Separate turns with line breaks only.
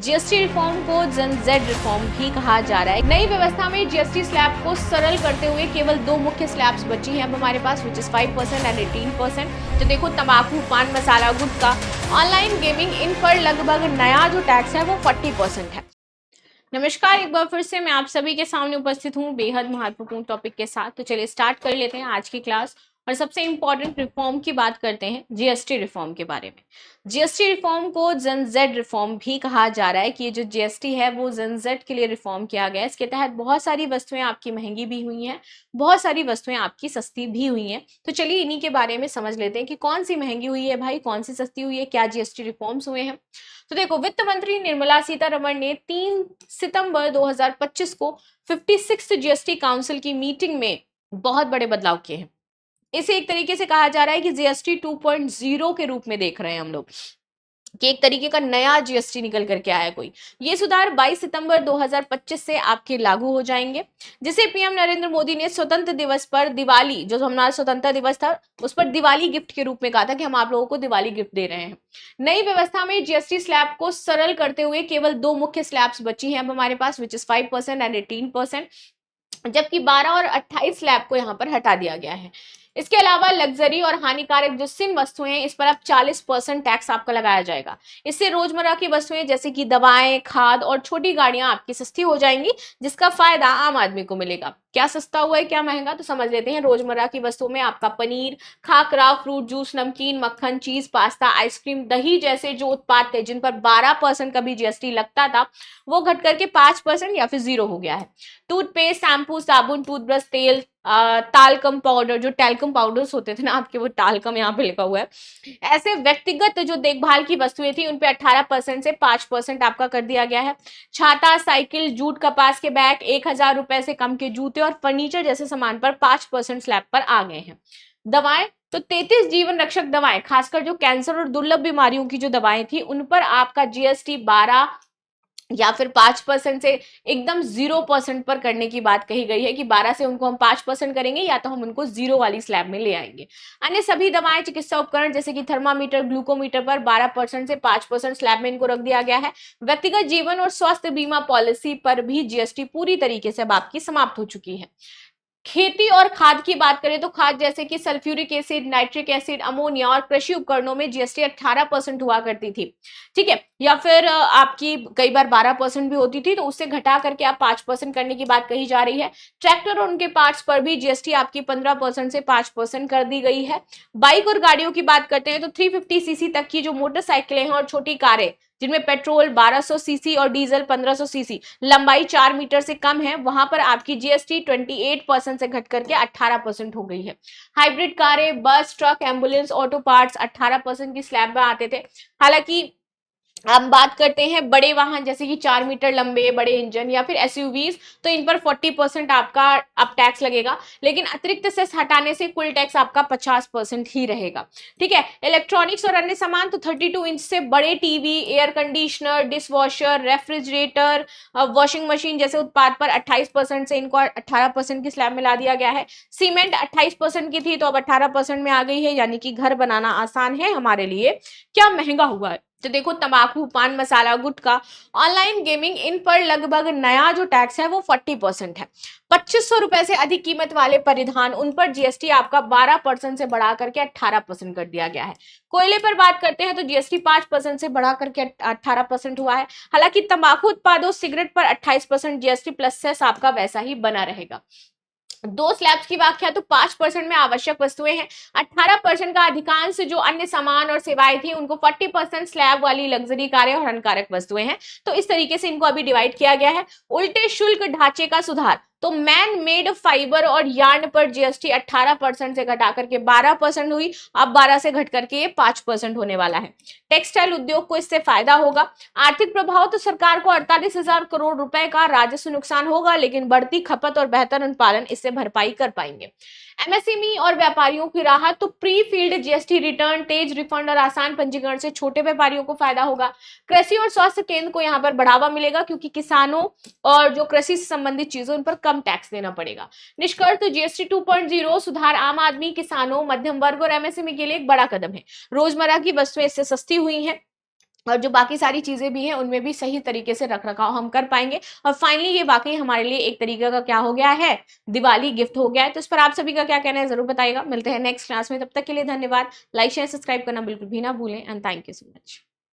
GST reform को जन Z reform भी कहा जा रहा है। नई व्यवस्था में जीएसटी स्लैब को सरल करते हुए केवल दो मुख्य स्लैब्स बची हैं अब हमारे पास, विच इज 5% एंड 18%। तो देखो, तंबाकू, पान मसाला, गुटखा, ऑनलाइन गेमिंग, इन पर लगभग नया जो टैक्स है वो 40% है। नमस्कार, एक बार फिर से मैं आप सभी के सामने उपस्थित हूँ बेहद महत्वपूर्ण टॉपिक के साथ। तो चलिए स्टार्ट कर लेते हैं आज की क्लास और सबसे इंपॉर्टेंट रिफॉर्म की बात करते हैं, जीएसटी रिफॉर्म के बारे में। जीएसटी रिफॉर्म को जन जेड रिफॉर्म भी कहा जा रहा है कि ये जो जीएसटी है वो जन जेड के लिए रिफॉर्म किया गया है। इसके तहत बहुत सारी वस्तुएं आपकी महंगी भी हुई हैं, बहुत सारी वस्तुएं आपकी सस्ती भी हुई हैं। तो चलिए इन्हीं के बारे में समझ लेते हैं कि कौन सी महंगी हुई है भाई, कौन सी सस्ती हुई है, क्या जीएसटी रिफॉर्म्स हुए हैं। तो देखो, वित्त मंत्री निर्मला सीतारमण ने 3 सितंबर 2025 को 56 जीएसटी काउंसिल की मीटिंग में बहुत बड़े बदलाव किए हैं। इसे एक तरीके से कहा जा रहा है कि जीएसटी 2.0 के रूप में देख रहे हैं हम लोग, कि एक तरीके का नया जीएसटी निकल करके आया कोई। ये सुधार 22 सितंबर 2025 से आपके लागू हो जाएंगे, जिसे पीएम नरेंद्र मोदी ने स्वतंत्र दिवस पर दिवाली, जो हमारा स्वतंत्रता दिवस था, उस पर दिवाली गिफ्ट के रूप में कहा था कि हम आप लोगों को दिवाली गिफ्ट दे रहे हैं। नई व्यवस्था में जीएसटी स्लैब को सरल करते हुए केवल दो मुख्य स्लैब्स बची हैं अब हमारे पास, विच इज 5% एंड 18%, जबकि 12 और 28 स्लैब को यहाँ पर हटा दिया गया है। इसके अलावा लग्जरी और हानिकारक जो सिम वस्तुएं हैं, इस पर अब 40% टैक्स आपका लगाया जाएगा। इससे रोजमर्रा की वस्तुएं जैसे कि दवाएं, खाद और छोटी गाड़ियां आपकी सस्ती हो जाएंगी, जिसका फायदा आम आदमी को मिलेगा। क्या सस्ता हुआ है, क्या महंगा, तो समझ लेते हैं। रोजमर्रा की वस्तुओं में आपका पनीर, खाकरा, फ्रूट जूस, नमकीन, मक्खन, चीज, पास्ता, आइसक्रीम, दही जैसे जो उत्पाद थे जिन पर 12% का भी जीएसटी लगता था, वो घट करके 5% या फिर 0 हो गया है। टूथपेस्ट, शैम्पू, साबुन, टूथब्रश, तेल, टाल्कम पाउडर, जो टैल्कम पाउडर्स होते थे ना आपके, वो टाल्कम यहाँ पे लिखा हुआ है, ऐसे व्यक्तिगत जो देखभाल की वस्तुएं थी उन पे 18% से 5% आपका कर दिया गया है। छाता, साइकिल, जूट कपास के बैग, 1000 रुपए से कम के जूते और फर्नीचर जैसे सामान पर 5% स्लैब पर आ गए हैं। दवाएं, तो 33 जीवन रक्षक दवाएं, खासकर जो कैंसर और दुर्लभ बीमारियों की जो दवाएं थी, उन पर आपका जीएसटी 12 या फिर 5% से एकदम 0% पर करने की बात कही गई है, कि 12 से उनको हम 5% करेंगे या तो हम उनको 0 वाली स्लैब में ले आएंगे। अन्य सभी दवाएं, चिकित्सा उपकरण जैसे कि थर्मामीटर, ग्लूकोमीटर पर 12% से 5% स्लैब में इनको रख दिया गया है। व्यक्तिगत जीवन और स्वास्थ्य बीमा पॉलिसी पर भी जीएसटी पूरी तरीके से अब आपकी समाप्त हो चुकी है। खेती और खाद की बात करें तो खाद जैसे कि sulphuric acid, nitric acid, ammonia और कृषि उपकरणों में जीएसटी 18% हुआ करती थी, ठीक है, या फिर आपकी कई बार 12% भी होती थी, तो उससे घटा करके आप 5% करने की बात कही जा रही है। ट्रैक्टर और उनके पार्ट्स पर भी जीएसटी आपकी 15% से 5% कर दी गई है। बाइक और गाड़ियों की बात करते हैं तो 350cc तक की जो मोटरसाइकिलें हैं और छोटी कारें जिनमें पेट्रोल 1200 सीसी और डीजल 1500 सीसी, लंबाई 4 मीटर से कम है, वहां पर आपकी जीएसटी 28% से घट करके 18% हो गई है। हाइब्रिड कारें, बस, ट्रक, एम्बुलेंस, ऑटो पार्ट्स 18% की स्लैब में आते थे। हालांकि हम बात करते हैं बड़े वाहन जैसे कि 4 मीटर लंबे बड़े इंजन या फिर एसयूवीज, तो इन पर 40% आपका अब टैक्स लगेगा, लेकिन अतिरिक्त सेस हटाने से कुल टैक्स आपका 50% ही रहेगा, ठीक है। इलेक्ट्रॉनिक्स और अन्य सामान, तो 32 इंच से बड़े TV, air conditioner, dish washer, refrigerator, washing machine जैसे उत्पाद पर 28% से इनको 18% की स्लैब में ला दिया गया है। सीमेंट 28% की थी तो अब 18% में आ गई है, यानी कि घर बनाना आसान है हमारे लिए। क्या महंगा हुआ है, तो देखो, तंबाकू, पान मसाला, गुटखा, ऑनलाइन गेमिंग, इन पर लगभग नया जो टैक्स है वो 40% है। 2500 रुपए से अधिक कीमत वाले परिधान, उन पर जीएसटी आपका 12% से बढ़ा करके 18% कर दिया गया है। कोयले पर बात करते हैं तो जीएसटी 5% से बढ़ा करके 18% हुआ है। हालांकि तंबाकू उत्पादों, सिगरेट पर 28% जीएसटी प्लस सेस आपका वैसा ही बना रहेगा। दो स्लैब्स की व्याख्या, तो 5% में आवश्यक वस्तुएं हैं, 18% का अधिकांश जो अन्य सामान और सेवाएं थी, उनको 40% स्लैब वाली लग्जरी कारें और हानिकारक वस्तुएं हैं। तो इस तरीके से इनको अभी डिवाइड किया गया है। उल्टे शुल्क ढांचे का सुधार, तो मैन मेड फाइबर और यार्न पर जीएसटी 18% से घटा करके 12% हुई, अब 12 से घट करके ये 5% होने वाला है। टेक्सटाइल उद्योग को इससे फायदा होगा। आर्थिक प्रभाव, तो सरकार को 48,000 करोड़ रुपए का राजस्व नुकसान होगा, लेकिन बढ़ती खपत और बेहतर अनुपालन इससे भरपाई कर पाएंगे। एमएसएमई और व्यापारियों की राहत, तो प्री फील्ड जीएसटी रिटर्न, तेज रिफंड और आसान पंजीकरण से छोटे व्यापारियों को फायदा होगा। कृषि और स्वास्थ्य केंद्र को यहाँ पर बढ़ावा मिलेगा, क्योंकि किसानों और जो कृषि से संबंधित चीजों उन पर कम टैक्स देना पड़ेगा। निष्कर्ष, तो जीएसटी 2.0 सुधार आम आदमी, किसानों, मध्यम वर्ग और एमएसएमई के लिए एक बड़ा कदम है। रोजमर्रा की वस्तुएं इससे सस्ती हुई हैं, और जो बाकी सारी चीजें भी हैं उनमें भी सही तरीके से रख रखाव हम कर पाएंगे। और फाइनली ये वाकई हमारे लिए एक तरीके का क्या हो गया है, दिवाली गिफ्ट हो गया है। तो इस पर आप सभी का क्या कहना है जरूर बताइएगा। मिलते हैं नेक्स्ट क्लास में, तब तक के लिए धन्यवाद। लाइक शेयर सब्सक्राइब करना बिल्कुल भी ना भूलें and thank you so much.